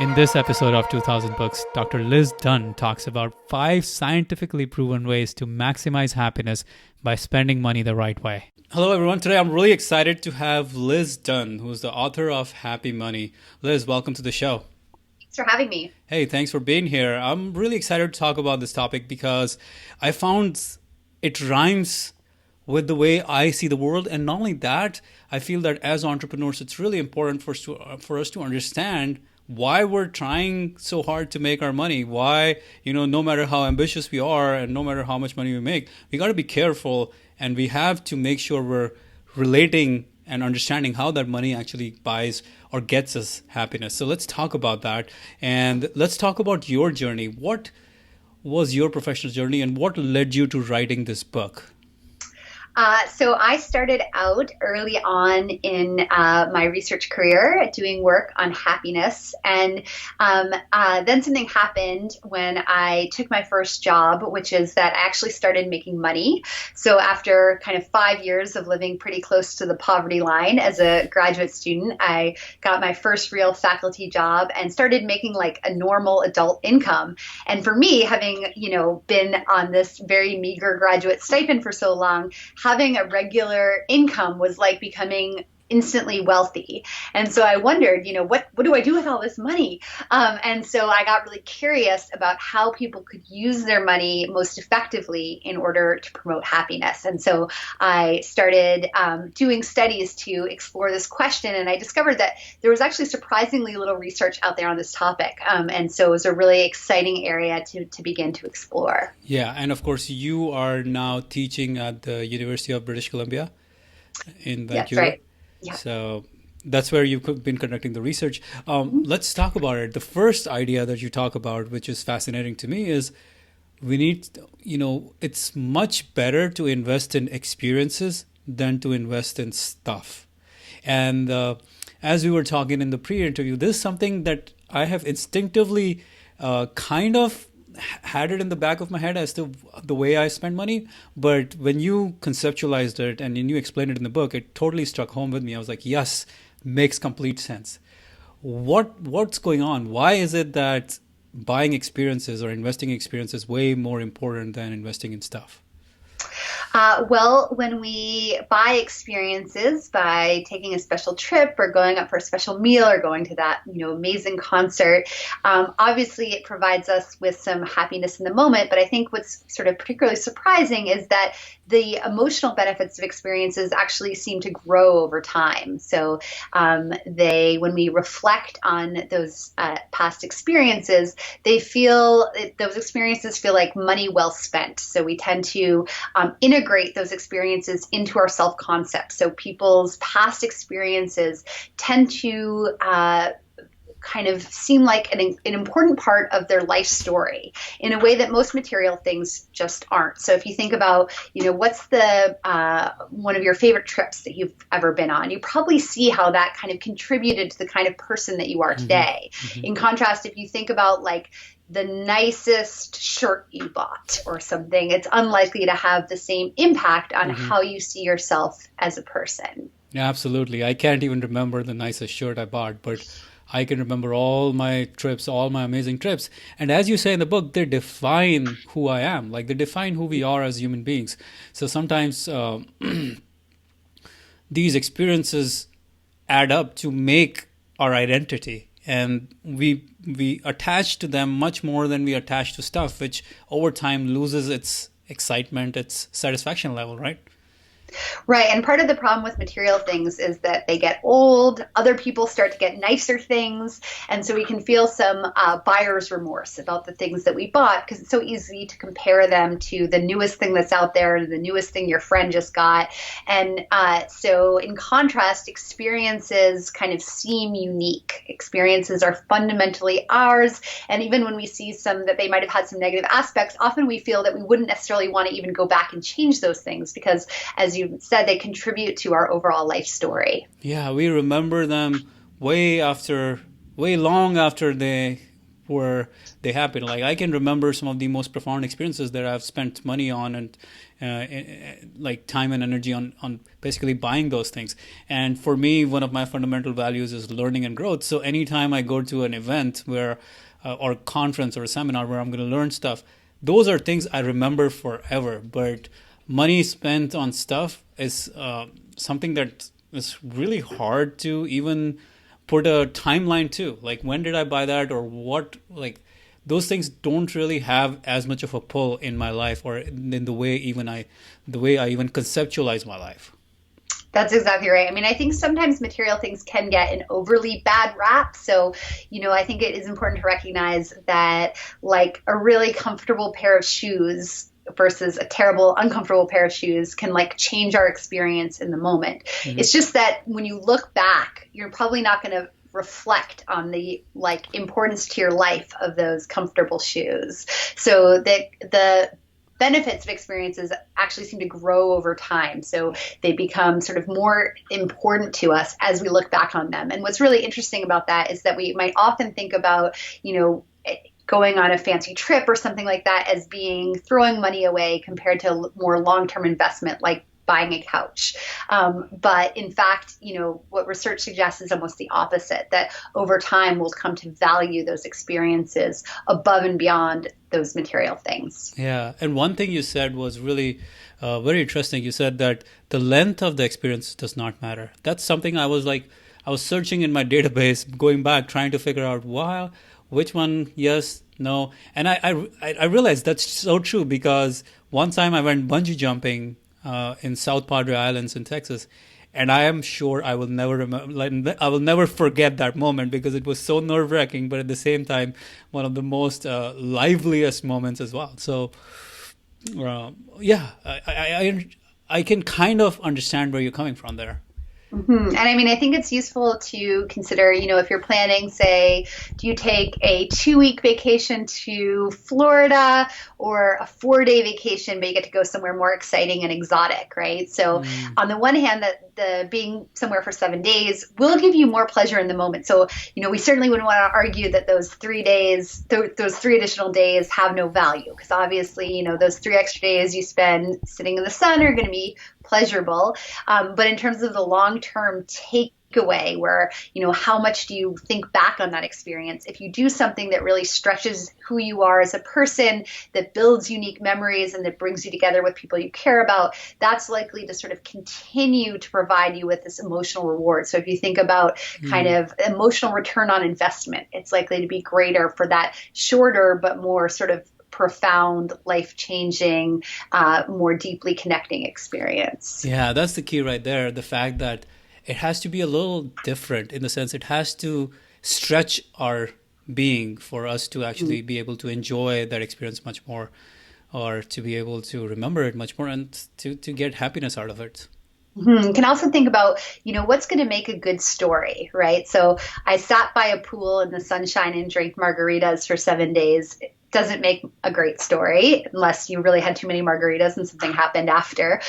In this episode of 2000 Books, Dr. Liz Dunn talks about 5 scientifically proven ways to maximize happiness by spending money the right way. Hello, everyone. Today I'm really excited to have Liz Dunn, who's the author of Happy Money. Liz, welcome to the show. Thanks for having me. Hey, thanks for being here. I'm really excited to talk about this topic because I found it rhymes with the way I see the world. And not only that, I feel that as entrepreneurs, it's really important for us to understand why we're trying so hard to make our money. Why, no matter how ambitious we are and no matter how much money we make, we got to be careful and we have to make sure we're relating and understanding how that money actually buys or gets us happiness. So let's talk about that. And let's talk about your journey. What was your professional journey and what led you to writing this book? So I started out early on in my research career doing work on happiness. And then something happened when I took my first job, which is that I actually started making money. So after kind of 5 years of living pretty close to the poverty line as a graduate student, I got my first real faculty job and started making like a normal adult income. And for me, having, been on this very meager graduate stipend for so long, having a regular income was like becoming instantly wealthy. And so I wondered, what do I do with all this money? And so I got really curious about how people could use their money most effectively in order to promote happiness. And so I started doing studies to explore this question. And I discovered that there was actually surprisingly little research out there on this topic. And so it was a really exciting area to begin to explore. Yeah. And of course, you are now teaching at the University of British Columbia in Vancouver. That's right. Yeah. So that's where you've been conducting the research. Let's talk about it. The first idea that you talk about, which is fascinating to me, is we need, it's much better to invest in experiences than to invest in stuff. And as we were talking in the pre-interview, this is something that I have instinctively kind of had it in the back of my head as to the way I spend money. But when you conceptualized it and when you explained it in the book, it totally struck home with me. I was like, yes, makes complete sense. What's going on? Why is it that buying experiences or investing in experiences is way more important than investing in stuff? Well, when we buy experiences by taking a special trip or going up for a special meal or going to that, amazing concert, obviously it provides us with some happiness in the moment. But I think what's sort of particularly surprising is that the emotional benefits of experiences actually seem to grow over time. So when we reflect on those past experiences, those experiences feel like money well spent. So we tend to integrate those experiences into our self-concept. So people's past experiences tend to kind of seem like an important part of their life story in a way that most material things just aren't. So if you think about, what's the one of your favorite trips that you've ever been on, you probably see how that kind of contributed to the kind of person that you are today. Mm-hmm. In contrast, if you think about like the nicest shirt you bought or something, it's unlikely to have the same impact on how you see yourself as a person. Yeah, absolutely. I can't even remember the nicest shirt I bought, but I can remember all my trips, all my amazing trips. And as you say in the book, they define who I am. Like they define who we are as human beings. So sometimes these experiences add up to make our identity. And we attach to them much more than we attach to stuff, which over time loses its excitement, its satisfaction level, right? Right. And part of the problem with material things is that they get old. Other people start to get nicer things. And so we can feel some buyer's remorse about the things that we bought because it's so easy to compare them to the newest thing that's out there and the newest thing your friend just got. And so in contrast, experiences kind of seem unique. Experiences are fundamentally ours. And even when we see some that they might have had some negative aspects, often we feel that we wouldn't necessarily want to even go back and change those things because, as you said, they contribute to our overall life story. Yeah, we remember them way long after they where they happen. Like I can remember some of the most profound experiences that I've spent money on and like time and energy on basically buying those things. And for me, one of my fundamental values is learning and growth. So anytime I go to an event where or a conference or a seminar where I'm going to learn stuff, those are things I remember forever. But money spent on stuff is something that is really hard to even put a timeline to. Like when did I buy that or what? Like those things don't really have as much of a pull in my life or in the way I even conceptualize my life. That's exactly right. I mean, I think sometimes material things can get an overly bad rap. So, I think it is important to recognize that like a really comfortable pair of shoes versus a terrible, uncomfortable pair of shoes can like change our experience in the moment. Mm-hmm. It's just that when you look back, you're probably not going to reflect on the like importance to your life of those comfortable shoes. So the benefits of experiences actually seem to grow over time. So they become sort of more important to us as we look back on them. And what's really interesting about that is that we might often think about, going on a fancy trip or something like that as being throwing money away compared to more long-term investment like buying a couch. But in fact, what research suggests is almost the opposite, that over time we'll come to value those experiences above and beyond those material things. Yeah. And one thing you said was really very interesting. You said that the length of the experience does not matter. That's something I was searching in my database, going back, trying to figure out, wow, which one, yes, no. And I realized that's so true because one time I went bungee jumping in South Padre Islands in Texas, and I am sure I will never remember. I will never forget that moment because it was so nerve wracking, but at the same time, one of the most liveliest moments as well. So, yeah, I can kind of understand where you're coming from there. Mm-hmm. And I mean, I think it's useful to consider, if you're planning, say, do you take a 2-week vacation to Florida or a 4-day vacation, but you get to go somewhere more exciting and exotic, right? So on the one hand, the being somewhere for 7 days will give you more pleasure in the moment. So, we certainly wouldn't want to argue that those 3 days, those 3 additional days have no value because obviously, those 3 extra days you spend sitting in the sun are going to be pleasurable. But in terms of the long-term takeaway where, how much do you think back on that experience? If you do something that really stretches who you are as a person, that builds unique memories and that brings you together with people you care about, that's likely to sort of continue to provide you with this emotional reward. So if you think about kind of emotional return on investment, it's likely to be greater for that shorter but more sort of profound, life-changing, more deeply connecting experience. Yeah, that's the key right there. The fact that it has to be a little different in the sense it has to stretch our being for us to actually be able to enjoy that experience much more or to be able to remember it much more and to get happiness out of it. You can also think about, what's going to make a good story, right? So I sat by a pool in the sunshine and drank margaritas for 7 days. It doesn't make a great story unless you really had too many margaritas and something happened after.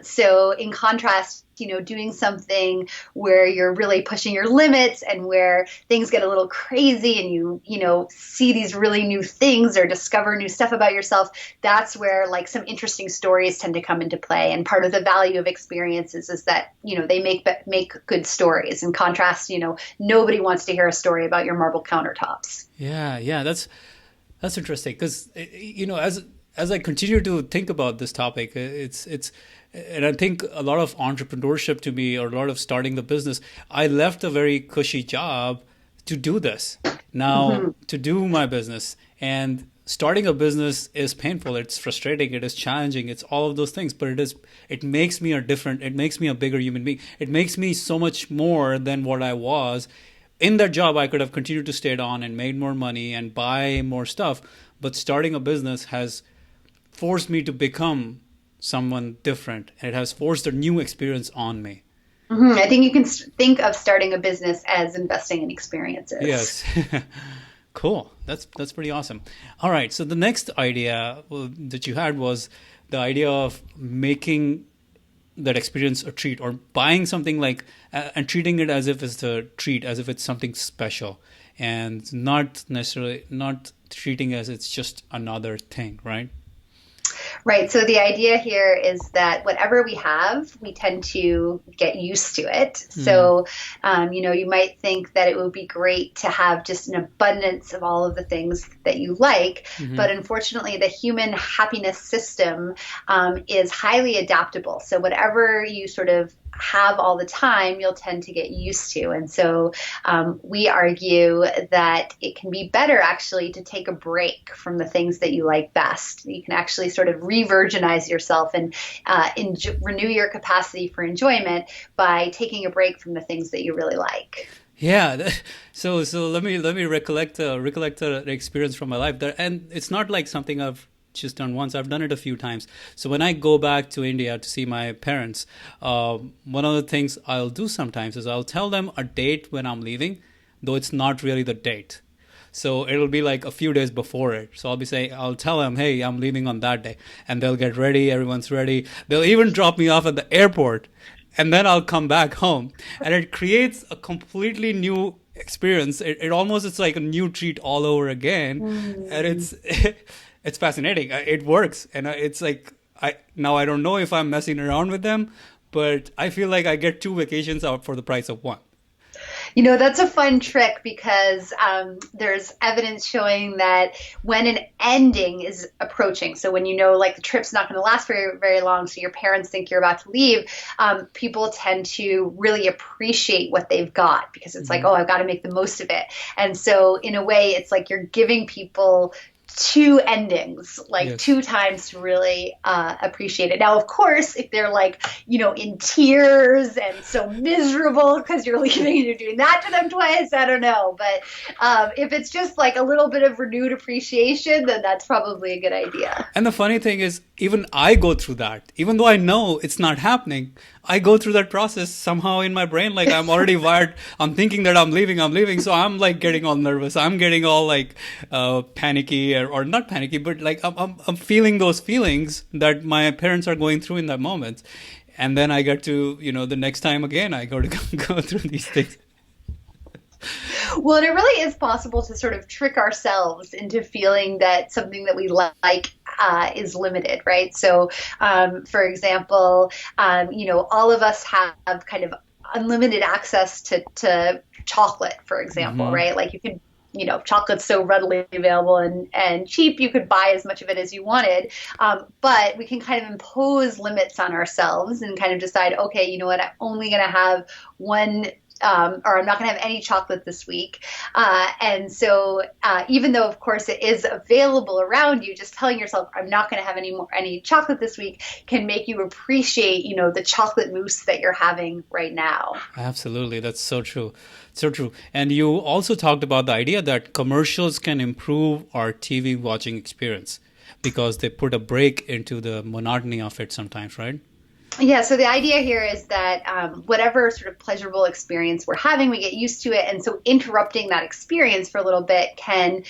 So in contrast, doing something where you're really pushing your limits and where things get a little crazy and you see these really new things or discover new stuff about yourself, that's where like some interesting stories tend to come into play. And part of the value of experiences is that, they make good stories. In contrast, nobody wants to hear a story about your marble countertops. Yeah, that's interesting because, as I continue to think about this topic, and I think a lot of entrepreneurship to me or a lot of starting the business, I left a very cushy job to do this now, to do my business. And starting a business is painful. It's frustrating. It is challenging. It's all of those things, but it makes me it makes me a bigger human being. It makes me so much more than what I was. In that job, I could have continued to stay on and made more money and buy more stuff. But starting a business has forced me to become someone different. And it has forced a new experience on me. I think you can think of starting a business as investing in experiences. Yes. Cool. That's pretty awesome. All right. So the next idea that you had was the idea of making that experience a treat or buying something like and treating it as if it's a treat, as if it's something special. and not necessarily not treating as it's just another thing, right? Right. So the idea here is that whatever we have, we tend to get used to it. Mm, So, you might think that it would be great to have just an abundance of all of the things that you like. hmm. But unfortunately, the human happiness system is highly adaptable. So whatever you sort of have all the time, you'll tend to get used to. And so we argue that it can be better actually to take a break from the things that you like best. You can actually sort of re-virginize yourself and renew your capacity for enjoyment by taking a break from the things that you really like. Yeah. So let me recollect the experience from my life there, and it's not like something I've just done once. I've done it a few times. So when I go back to India to see my parents, one of the things I'll do sometimes is I'll tell them a date when I'm leaving, though it's not really the date. So it'll be like a few days before it. So I'll tell them, hey, I'm leaving on that day. And they'll get ready. Everyone's ready. They'll even drop me off at the airport. And then I'll come back home. And it creates a completely new experience. It almost, it's like a new treat all over again. And Mm. it's fascinating. It works. And it's like, I don't know if I'm messing around with them, but I feel like I get two vacations out for the price of one. That's a fun trick because there's evidence showing that when an ending is approaching, so when like the trip's not going to last very, very long, so your parents think you're about to leave, people tend to really appreciate what they've got because it's like, Hmm. oh, I've got to make the most of it. And so in a way, it's like you're giving people two endings, like Yes. two times to really appreciate it. Now, of course, if they're like, in tears and so miserable because you're leaving and you're doing that to them twice, I don't know. But if it's just like a little bit of renewed appreciation, then that's probably a good idea. And the funny thing is, even I go through that. Even though I know it's not happening, I go through that process somehow in my brain. Like I'm already wired. I'm thinking that I'm leaving. I'm leaving. So I'm like getting all nervous. I'm getting all like panicky or not panicky, but like I'm feeling those feelings that my parents are going through in that moment. And then I get to, the next time again, I go to go through these things. Well, and it really is possible to sort of trick ourselves into feeling that something that we like is limited, right? So, for example, all of us have kind of unlimited access to chocolate, for example, Hmm. right? Like you could chocolate's so readily available and cheap, you could buy as much of it as you wanted. But we can kind of impose limits on ourselves and kind of decide, okay, you know what, I'm only going to have one. Or I'm not going to have any chocolate this week. And so, even though, of course, it is available around you, just telling yourself, I'm not going to have any chocolate this week can make you appreciate, the chocolate mousse that you're having right now. Absolutely. That's so true. So true. And you also talked about the idea that commercials can improve our TV watching experience because they put a break into the monotony of it sometimes, right? Yeah, so the idea here is that whatever sort of pleasurable experience we're having, we get used to it. And so interrupting that experience for a little bit can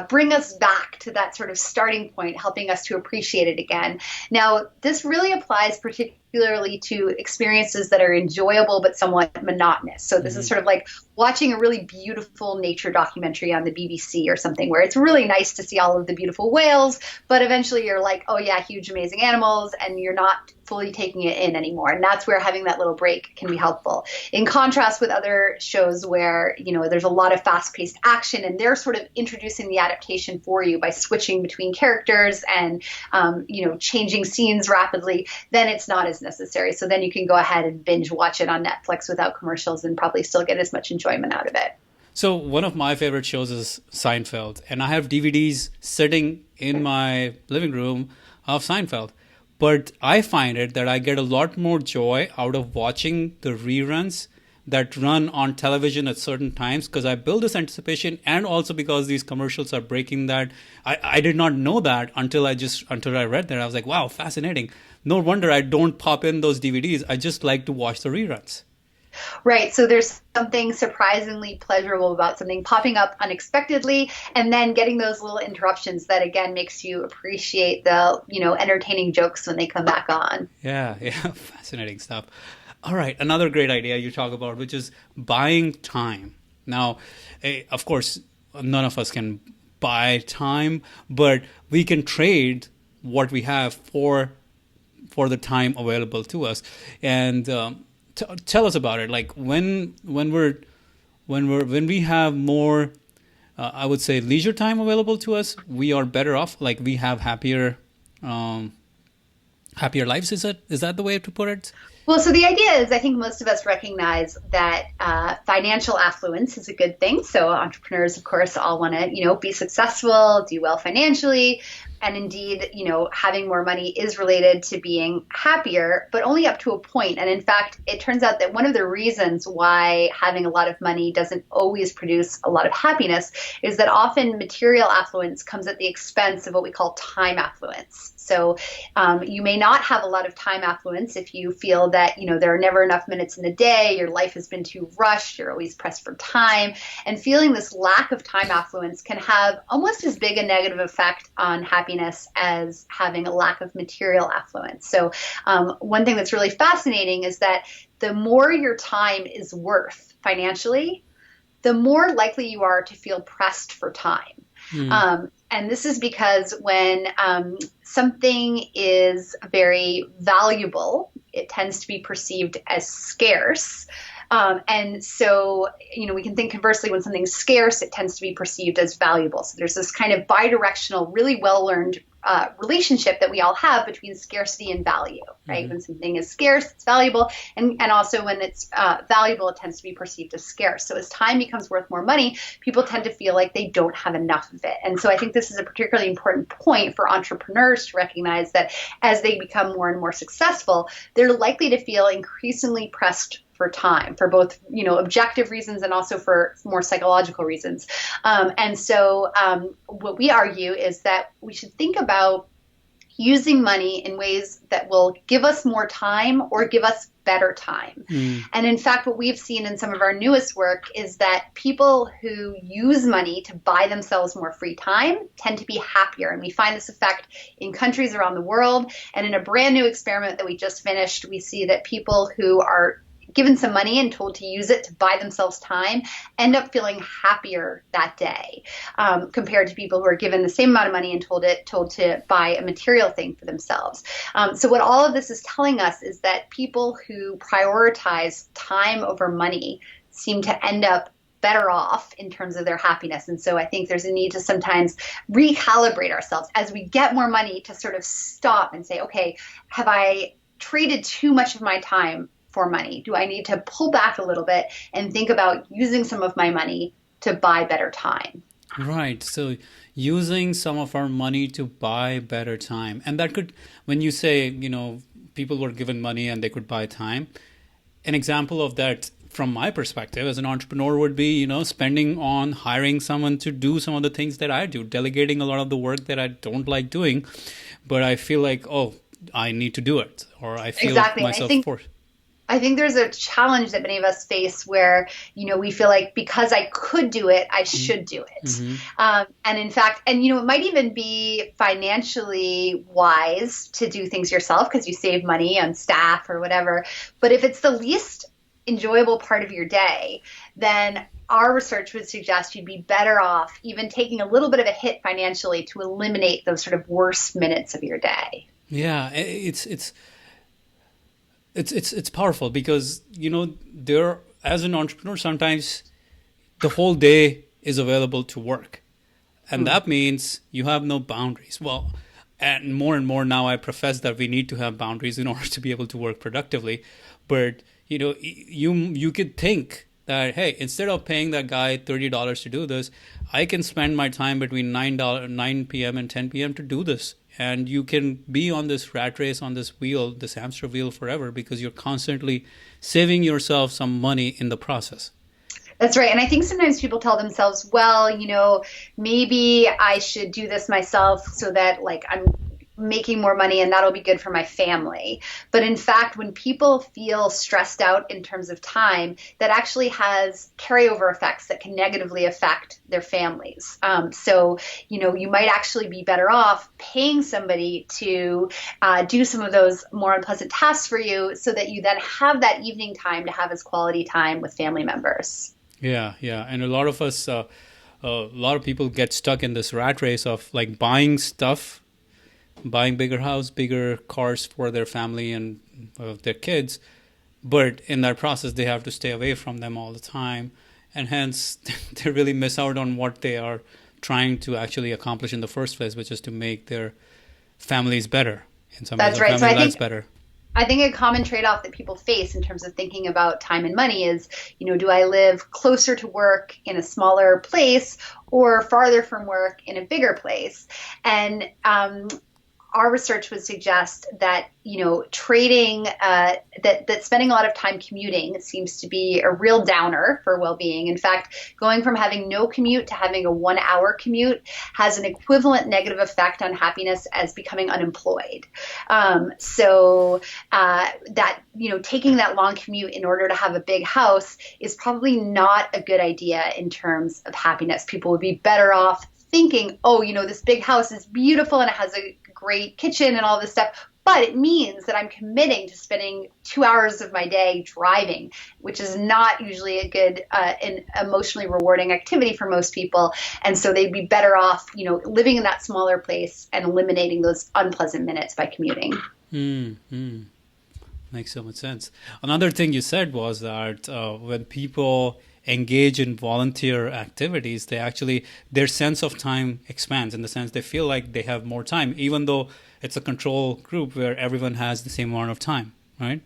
bring us back to that sort of starting point, helping us to appreciate it again. Now, this really applies particularly to experiences that are enjoyable but somewhat monotonous. So this is Hmm. sort of like watching a really beautiful nature documentary on the BBC or something where it's really nice to see all of the beautiful whales, but eventually you're like, oh yeah, huge, amazing animals, and you're not fully taking it in anymore. And that's where having that little break can be helpful. In contrast with other shows where, there's a lot of fast-paced action and they're sort of introducing the adaptation for you by switching between characters and, changing scenes rapidly, then it's not as necessary. So then you can go ahead and binge watch it on Netflix without commercials and probably still get as much enjoyment out of it. So one of my favorite shows is Seinfeld, and I have DVDs sitting in my living room of Seinfeld. But I find it that I get a lot more joy out of watching the reruns that run on television at certain times because I build this anticipation and also because these commercials are breaking that. I did not know that until I read that. I was like, wow, fascinating. No wonder I don't pop in those DVDs. I just like to watch the reruns. Right. So there's something surprisingly pleasurable about something popping up unexpectedly and then getting those little interruptions that again makes you appreciate the, entertaining jokes when they come back on. Yeah, yeah, fascinating stuff. All right, another great idea you talk about, which is buying time. Now, of course, none of us can buy time, but we can trade what we have for the time available to us. And tell us about it. Like when we have more, I would say, leisure time available to us, we are better off. Like we have happier lives. Is that the way to put it? Well, so the idea is, I think most of us recognize that financial affluence is a good thing. So entrepreneurs, of course, all want to, be successful, do well financially. And indeed, having more money is related to being happier, but only up to a point. And in fact, it turns out that one of the reasons why having a lot of money doesn't always produce a lot of happiness is that often material affluence comes at the expense of what we call time affluence. So you may not have a lot of time affluence if you feel that, there are never enough minutes in the day, your life has been too rushed, you're always pressed for time. And feeling this lack of time affluence can have almost as big a negative effect on happiness as having a lack of material affluence. So one thing that's really fascinating is that the more your time is worth financially, the more likely you are to feel pressed for time. And this is because when something is very valuable, it tends to be perceived as scarce. And so, we can think conversely, when something's scarce, it tends to be perceived as valuable. So there's this kind of bidirectional, really well-learned relationship that we all have between scarcity and value, right? When something is scarce, it's valuable. And also when it's valuable, it tends to be perceived as scarce. So as time becomes worth more money, people tend to feel like they don't have enough of it. And so I think this is a particularly important point for entrepreneurs to recognize that as they become more and more successful, they're likely to feel increasingly pressed for time, for both, objective reasons and also for more psychological reasons. And so what we argue is that we should think about using money in ways that will give us more time or give us better time. And in fact, what we've seen in some of our newest work is that people who use money to buy themselves more free time tend to be happier. And we find this effect in countries around the world. And in a brand new experiment that we just finished, we see that people who are given some money and told to use it to buy themselves time end up feeling happier that day compared to people who are given the same amount of money and told to buy a material thing for themselves. So what all of this is telling us is that people who prioritize time over money seem to end up better off in terms of their happiness. And so I think there's a need to sometimes recalibrate ourselves as we get more money to sort of stop and say, okay, have I traded too much of my time for money? Do I need to pull back a little bit and think about using some of my money to buy better time? Right. So using some of our money to buy better time. And that could, when you say, people were given money and they could buy time, an example of that from my perspective as an entrepreneur would be, spending on hiring someone to do some of the things that I do, delegating a lot of the work that I don't like doing, but I feel like, oh, I need to do it, or I feel myself forced. I think there's a challenge that many of us face where, we feel like because I could do it, I should do it. And in fact, it might even be financially wise to do things yourself because you save money on staff or whatever. But if it's the least enjoyable part of your day, then our research would suggest you'd be better off even taking a little bit of a hit financially to eliminate those sort of worst minutes of your day. Yeah, it's powerful because, there, as an entrepreneur, sometimes the whole day is available to work. And that means you have no boundaries. Well, and more now I profess that we need to have boundaries in order to be able to work productively. But, you could think that, hey, instead of paying that guy $30 to do this, I can spend my time between 9 p.m. and 10 p.m. to do this. And you can be on this rat race, on this wheel, this hamster wheel forever because you're constantly saving yourself some money in the process. That's right. And I think sometimes people tell themselves, well, maybe I should do this myself so that I'm making more money and that'll be good for my family. But in fact, when people feel stressed out in terms of time, that actually has carryover effects that can negatively affect their families. So, you might actually be better off paying somebody to do some of those more unpleasant tasks for you so that you then have that evening time to have as quality time with family members. Yeah, yeah, and a lot of us, a lot of people get stuck in this rat race of like buying stuff, buying bigger house, bigger cars for their family and their kids, but in that process they have to stay away from them all the time, and hence they really miss out on what they are trying to actually accomplish in the first place, which is to make their families better in some ways, That's or right. So family I lives think better. I think a common trade-off that people face in terms of thinking about time and money is, do I live closer to work in a smaller place or farther from work in a bigger place? And our research would suggest that trading that spending a lot of time commuting seems to be a real downer for well-being. In fact, going from having no commute to having a 1 hour commute has an equivalent negative effect on happiness as becoming unemployed. That taking that long commute in order to have a big house is probably not a good idea in terms of happiness. People would be better off thinking, oh, this big house is beautiful and it has a great kitchen and all this stuff, but it means that I'm committing to spending 2 hours of my day driving, which is not usually a good and emotionally rewarding activity for most people. And so they'd be better off, living in that smaller place and eliminating those unpleasant minutes by commuting. Mm-hmm. Makes so much sense. Another thing you said was that when people engage in volunteer activities, they actually, their sense of time expands in the sense they feel like they have more time, even though it's a control group where everyone has the same amount of time, right?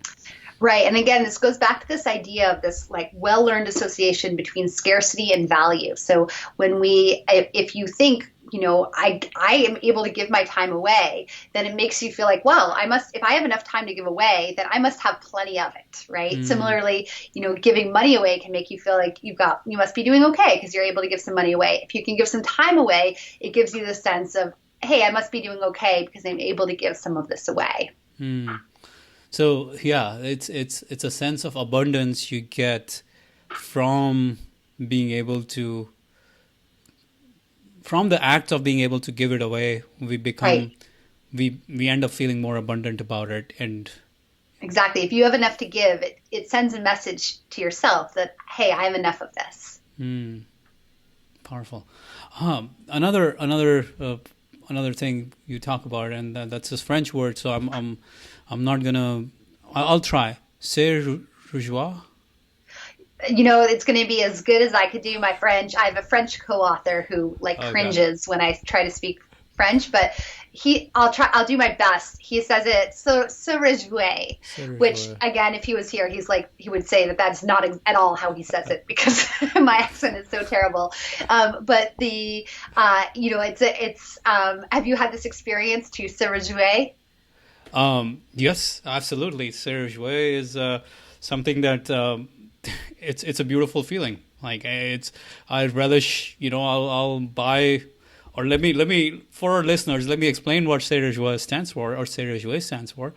Right. And again, this goes back to this idea of this like well-learned association between scarcity and value. So if you think, I am able to give my time away, then it makes you feel like, well, if I have enough time to give away, then I must have plenty of it, right? Mm. Similarly, giving money away can make you feel like you must be doing okay because you're able to give some money away. If you can give some time away, it gives you the sense of, hey, I must be doing okay because I'm able to give some of this away. Mm. So yeah, it's a sense of abundance you get from being able to, from the act of being able to give it away. We become Right. we end up feeling more abundant about it. And Exactly. If you have enough to give, it sends a message to yourself that, hey, I have enough of this. Powerful. Another thing you talk about, and that's this French word. So I'm not gonna. I'll try. C'est rejoie. It's going to be as good as I could do my French. I have a French co-author who Okay. cringes when I try to speak French, but I'll do my best. He says it se réjouir, Se which rejoie. again, if he was here, he would say that that's not at all how he says it because my accent is so terrible. But have you had this experience to se réjouir? Yes, absolutely. Se rejoie is something that it's a beautiful feeling. Like I relish. I'll buy. Or let me for our listeners, let me explain what se rejoie stands for, or se réjouir stands for,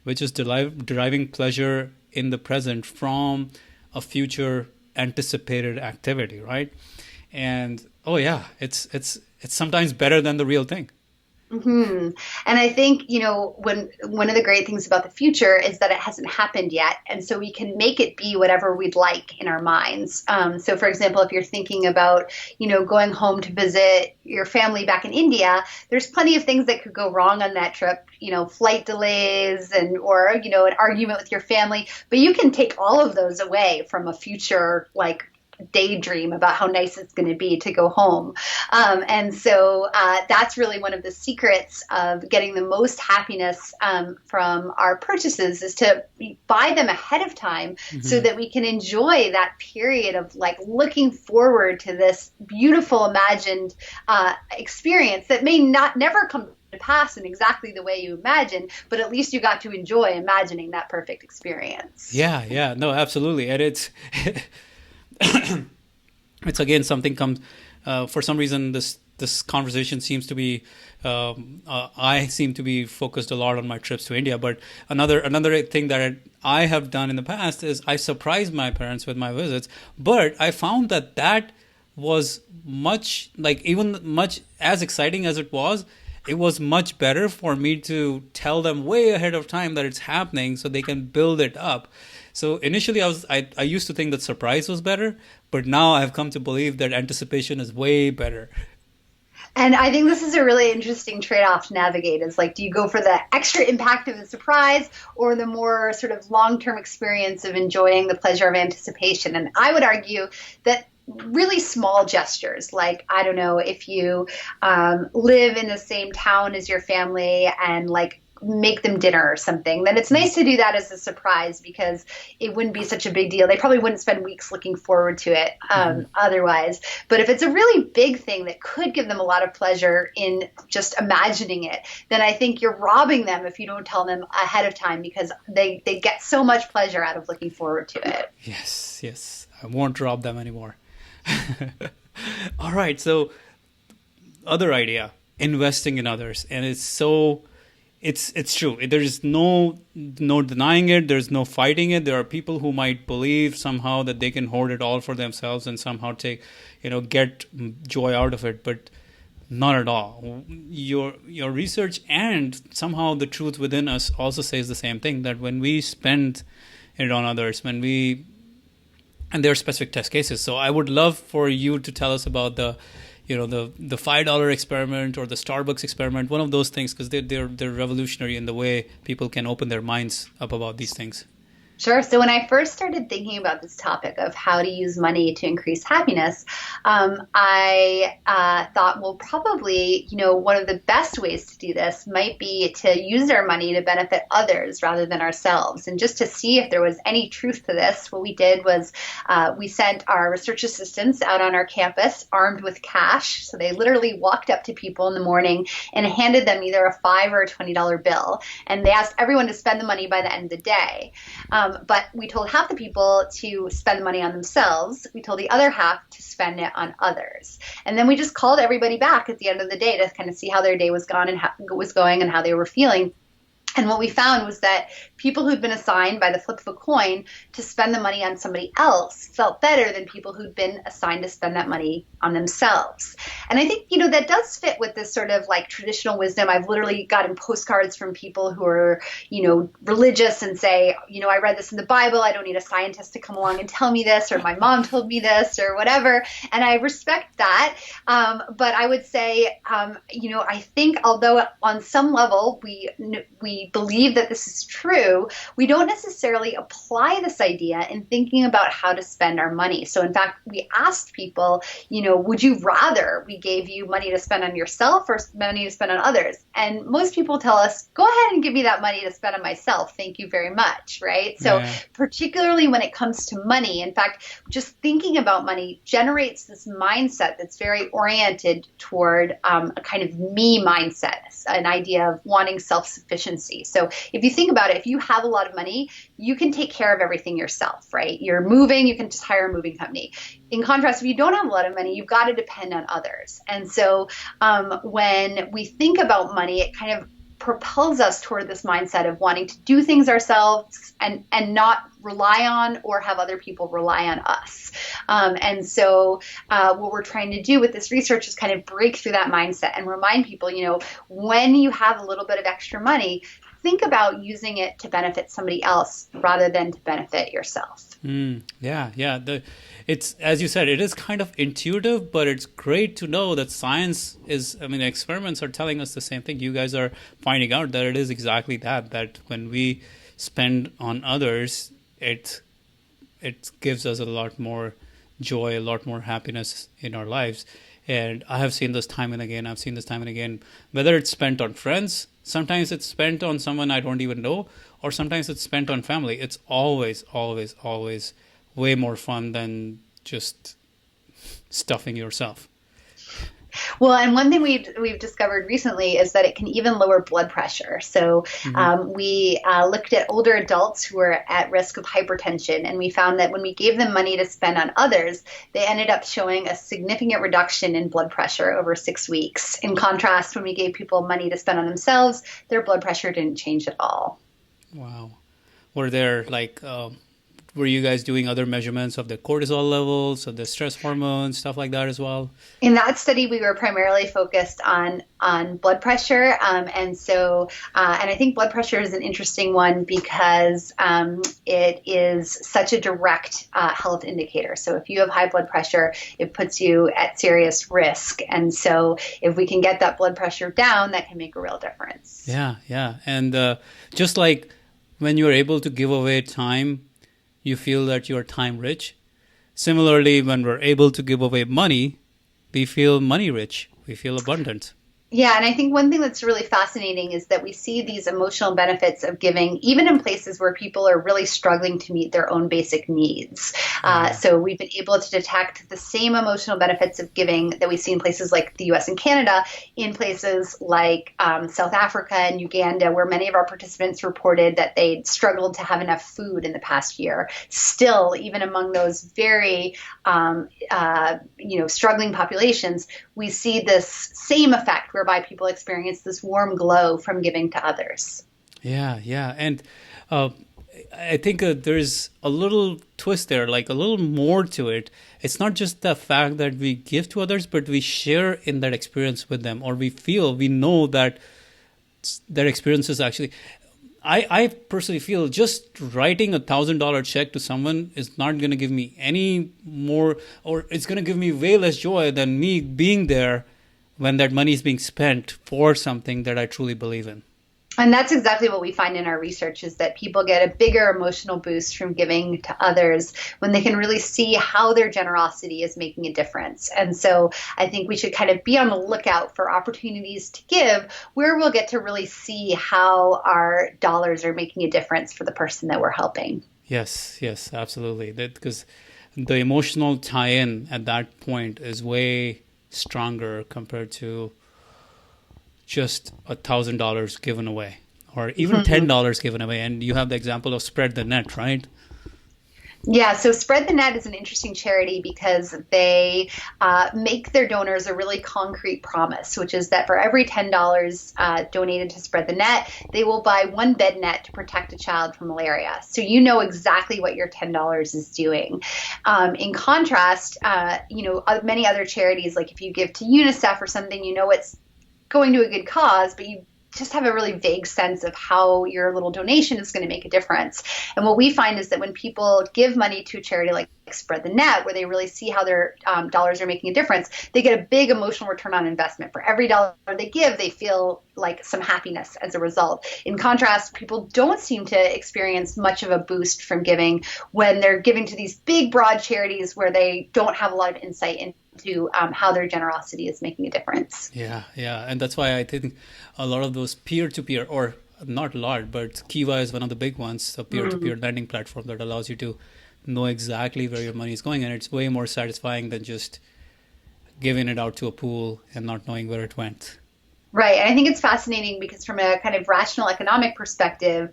which is deriving pleasure in the present from a future anticipated activity, right? And oh yeah, it's sometimes better than the real thing. Hmm. And I think, when one of the great things about the future is that it hasn't happened yet. And so we can make it be whatever we'd like in our minds. So, for example, if you're thinking about, going home to visit your family back in India, there's plenty of things that could go wrong on that trip, flight delays or an argument with your family. But you can take all of those away from a future, like, daydream about how nice it's going to be to go home. And so that's really one of the secrets of getting the most happiness from our purchases is to buy them ahead of time so that we can enjoy that period of like looking forward to this beautiful imagined experience that may never come to pass in exactly the way you imagine, but at least you got to enjoy imagining that perfect experience. Yeah, no, absolutely, and it's it's again something comes for some reason this conversation seems to be I seem to be focused a lot on my trips to India, but another thing that I have done in the past is I surprised my parents with my visits, but I found that was much as exciting as it was much better for me to tell them way ahead of time that it's happening so they can build it up. So initially, I used to think that surprise was better, but now I've come to believe that anticipation is way better. And I think this is a really interesting trade-off to navigate is like, do you go for the extra impact of the surprise or the more sort of long-term experience of enjoying the pleasure of anticipation? And I would argue that really small gestures, like, I don't know, if you live in the same town as your family and like make them dinner or something, then it's nice to do that as a surprise because it wouldn't be such a big deal. They probably wouldn't spend weeks looking forward to it Mm-hmm. otherwise. But if it's a really big thing that could give them a lot of pleasure in just imagining it, then I think you're robbing them if you don't tell them ahead of time because they get so much pleasure out of looking forward to it. Yes, yes. I won't rob them anymore. All right. So, other idea, investing in others, and it's true. There is no denying it. There's no fighting it. There are people who might believe somehow that they can hoard it all for themselves and somehow take, get joy out of it, but not at all. Your research and somehow the truth within us also says the same thing, that when we spend it on others, and there are specific test cases. So I would love for you to tell us about the $5 experiment or the Starbucks experiment, one of those things, because they're revolutionary in the way people can open their minds up about these things. Sure. So when I first started thinking about this topic of how to use money to increase happiness, I thought, well, probably, one of the best ways to do this might be to use our money to benefit others rather than ourselves. And just to see if there was any truth to this, what we did was we sent our research assistants out on our campus armed with cash. So they literally walked up to people in the morning and handed them either a $5 or a $20 bill. And they asked everyone to spend the money by the end of the day. But we told half the people to spend the money on themselves. We told the other half to spend it on others. And then we just called everybody back at the end of the day to kind of see how their day was gone and how was going and how they were feeling. And what we found was that people who'd been assigned by the flip of a coin to spend the money on somebody else felt better than people who'd been assigned to spend that money on themselves. And I think, that does fit with this sort of like traditional wisdom. I've literally gotten postcards from people who are, religious and say, I read this in the Bible. I don't need a scientist to come along and tell me this, or my mom told me this, or whatever. And I respect that. But I would say, I think although on some level we believe that this is true, we don't necessarily apply this idea in thinking about how to spend our money. So in fact, we asked people, would you rather we gave you money to spend on yourself or money to spend on others? And most people tell us, go ahead and give me that money to spend on myself. Thank you very much, right? So Yeah. particularly when it comes to money, in fact, just thinking about money generates this mindset that's very oriented toward a kind of me mindset, an idea of wanting self-sufficiency. So if you think about it, if you have a lot of money, you can take care of everything yourself, right? You're moving, you can just hire a moving company. In contrast, if you don't have a lot of money, you've got to depend on others. And so when we think about money, it kind of propels us toward this mindset of wanting to do things ourselves and not rely on or have other people rely on us. And so what we're trying to do with this research is kind of break through that mindset and remind people, when you have a little bit of extra money, think about using it to benefit somebody else rather than to benefit yourself. Yeah. It's, as you said, it is kind of intuitive, but it's great to know that science is, experiments are telling us the same thing. You guys are finding out that it is exactly that when we spend on others, it gives us a lot more joy, a lot more happiness in our lives. And I have seen this time and again. I've seen this time and again, whether it's spent on friends, sometimes it's spent on someone I don't even know, or sometimes it's spent on family. It's always, always, always way more fun than just stuffing yourself. Well, and one thing we've discovered recently is that it can even lower blood pressure. So we looked at older adults who were at risk of hypertension, and we found that when we gave them money to spend on others, they ended up showing a significant reduction in blood pressure over 6 weeks. In contrast, when we gave people money to spend on themselves, their blood pressure didn't change at all. Wow. Were there were you guys doing other measurements of the cortisol levels, of the stress hormones, stuff like that as well? In that study, we were primarily focused on blood pressure, and I think blood pressure is an interesting one because it is such a direct health indicator. So if you have high blood pressure, it puts you at serious risk, and so if we can get that blood pressure down, that can make a real difference. Yeah, yeah, and just like when you're able to give away time, you feel that you're time rich. Similarly, when we're able to give away money, we feel money rich. We feel abundant. Yeah, and I think one thing that's really fascinating is that we see these emotional benefits of giving, even in places where people are really struggling to meet their own basic needs. So we've been able to detect the same emotional benefits of giving that we see in places like the US and Canada, in places like South Africa and Uganda, where many of our participants reported that they struggled to have enough food in the past year. Still, even among those very struggling populations, we see this same effect whereby people experience this warm glow from giving to others. Yeah, yeah. And I think there's a little twist there, like a little more to it. It's not just the fact that we give to others, but we share in that experience with them, or we know that their experience is actually. I personally feel just writing $1,000 check to someone is not going to give me any more, or it's going to give me way less joy than me being there when that money is being spent for something that I truly believe in. And that's exactly what we find in our research, is that people get a bigger emotional boost from giving to others when they can really see how their generosity is making a difference. And so I think we should kind of be on the lookout for opportunities to give where we'll get to really see how our dollars are making a difference for the person that we're helping. Yes, yes, absolutely. Because the emotional tie-in at that point is way stronger compared to just $1,000 given away, or even $10 given away. And you have the example of Spread the Net, right? Yeah, so Spread the Net is an interesting charity because they make their donors a really concrete promise, which is that for every $10 donated to Spread the Net, they will buy one bed net to protect a child from malaria. So you know exactly what your $10 is doing. In contrast, many other charities, like if you give to UNICEF or something, you know it's going to a good cause, but you just have a really vague sense of how your little donation is going to make a difference. And what we find is that when people give money to a charity like Spread the Net, where they really see how their dollars are making a difference, they get a big emotional return on investment. For every dollar they give, they feel like some happiness as a result. In contrast, people don't seem to experience much of a boost from giving when they're giving to these big, broad charities where they don't have a lot of insight into how their generosity is making a difference. Yeah, yeah. And that's why I think a lot of those peer-to-peer, or not a lot, but Kiva is one of the big ones, a peer-to-peer lending platform that allows you to know exactly where your money is going. And it's way more satisfying than just giving it out to a pool and not knowing where it went. Right. And I think it's fascinating because from a kind of rational economic perspective,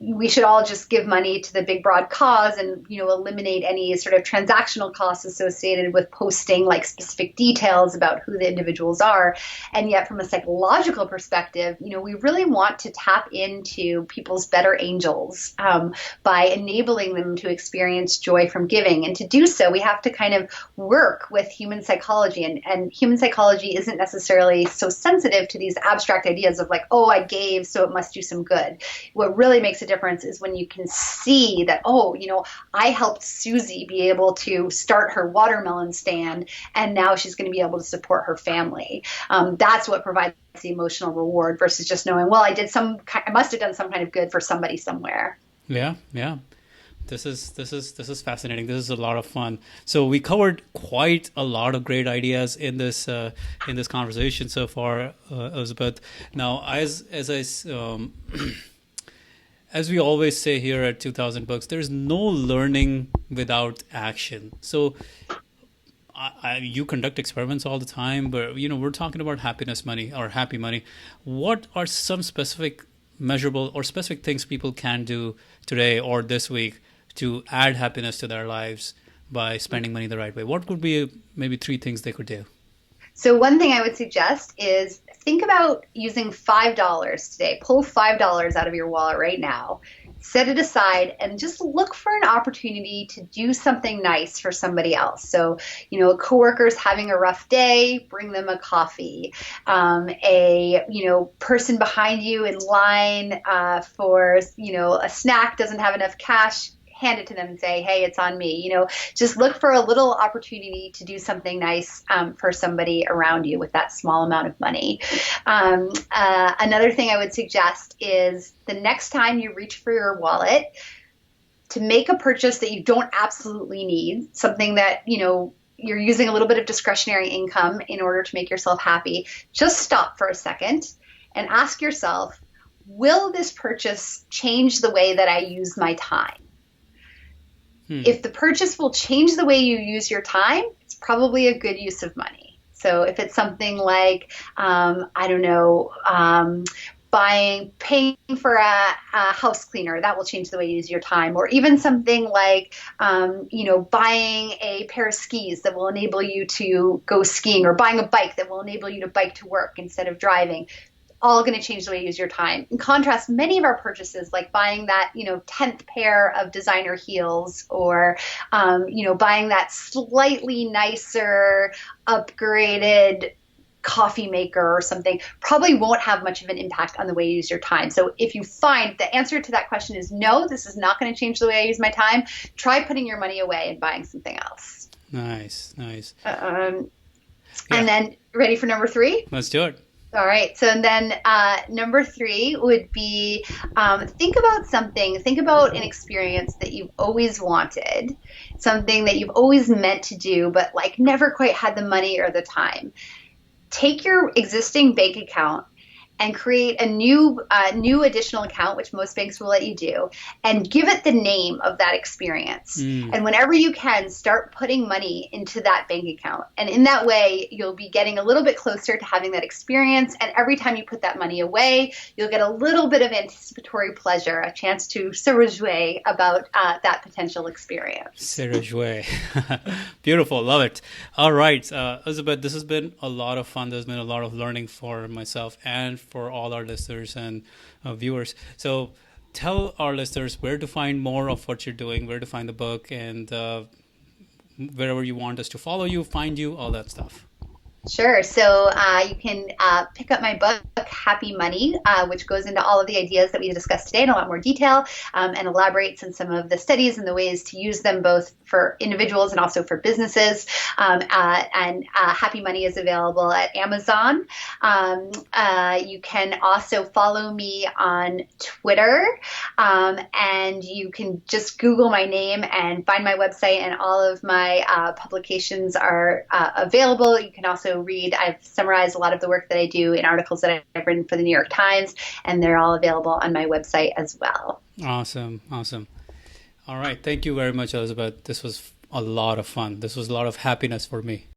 we should all just give money to the big broad cause and, eliminate any sort of transactional costs associated with posting like specific details about who the individuals are. And yet from a psychological perspective, we really want to tap into people's better angels by enabling them to experience joy from giving. And to do so, we have to kind of work with human psychology. And human psychology isn't necessarily so sensitive to these abstract ideas of like, oh, I gave, so it must do some good. What really makes a difference is when you can see that, I helped Susie be able to start her watermelon stand, and now she's going to be able to support her family. That's what provides the emotional reward versus just knowing, well, I must have done some kind of good for somebody somewhere. Yeah, yeah. This is fascinating. This is a lot of fun. So we covered quite a lot of great ideas in this conversation so far, Elizabeth. Now, as we always say here at 2000 Books, there's no learning without action. So you conduct experiments all the time, but we're talking about happiness money or happy money. What are some specific measurable or specific things people can do today or this week to add happiness to their lives by spending money the right way? What could be maybe 3 things they could do? So one thing I would suggest is think about using $5 today. Pull $5 out of your wallet right now. set it aside and just look for an opportunity to do something nice for somebody else. So, a coworker's having a rough day, bring them a coffee. A person behind you in line for, a snack doesn't have enough cash, hand it to them and say, hey, it's on me. Just look for a little opportunity to do something nice for somebody around you with that small amount of money. Another thing I would suggest is the next time you reach for your wallet to make a purchase that you don't absolutely need, something that, you're using a little bit of discretionary income in order to make yourself happy, just stop for a second and ask yourself, will this purchase change the way that I use my time? If the purchase will change the way you use your time, it's probably a good use of money. So if it's something like, I don't know, paying for a house cleaner, that will change the way you use your time. Or even something like, buying a pair of skis that will enable you to go skiing, or buying a bike that will enable you to bike to work instead of driving. All going to change the way you use your time. In contrast, many of our purchases, like buying that, 10th pair of designer heels, or, buying that slightly nicer, upgraded coffee maker or something, probably won't have much of an impact on the way you use your time. So if you find the answer to that question is no, this is not going to change the way I use my time, try putting your money away and buying something else. Nice. And then, ready for number 3? Let's do it. All right. So then number 3 would be think about an experience that you've always wanted, something that you've always meant to do, but like never quite had the money or the time. Take your existing bank account and create a new additional account, which most banks will let you do, and give it the name of that experience. And whenever you can, start putting money into that bank account. And in that way, you'll be getting a little bit closer to having that experience. And every time you put that money away, you'll get a little bit of anticipatory pleasure, a chance to se réjouir about that potential experience. Se réjouir. Beautiful. Love it. All right. Elizabeth, this has been a lot of fun. There's been a lot of learning for myself and for all our listeners and viewers. So tell our listeners where to find more of what you're doing, where to find the book, and wherever you want us to follow you, find you, all that stuff. Sure. So you can pick up my book, Happy Money, which goes into all of the ideas that we discussed today in a lot more detail, and elaborates on some of the studies and the ways to use them both for individuals and also for businesses. And Happy Money is available at Amazon. You can also follow me on Twitter, and you can just Google my name and find my website, and all of my publications are available. You can also read, I've summarized a lot of the work that I do in articles that I've written for the New York Times, and they're all available on my website as well. Awesome. All right. Thank you very much, Elizabeth. This was a lot of fun. This was a lot of happiness for me.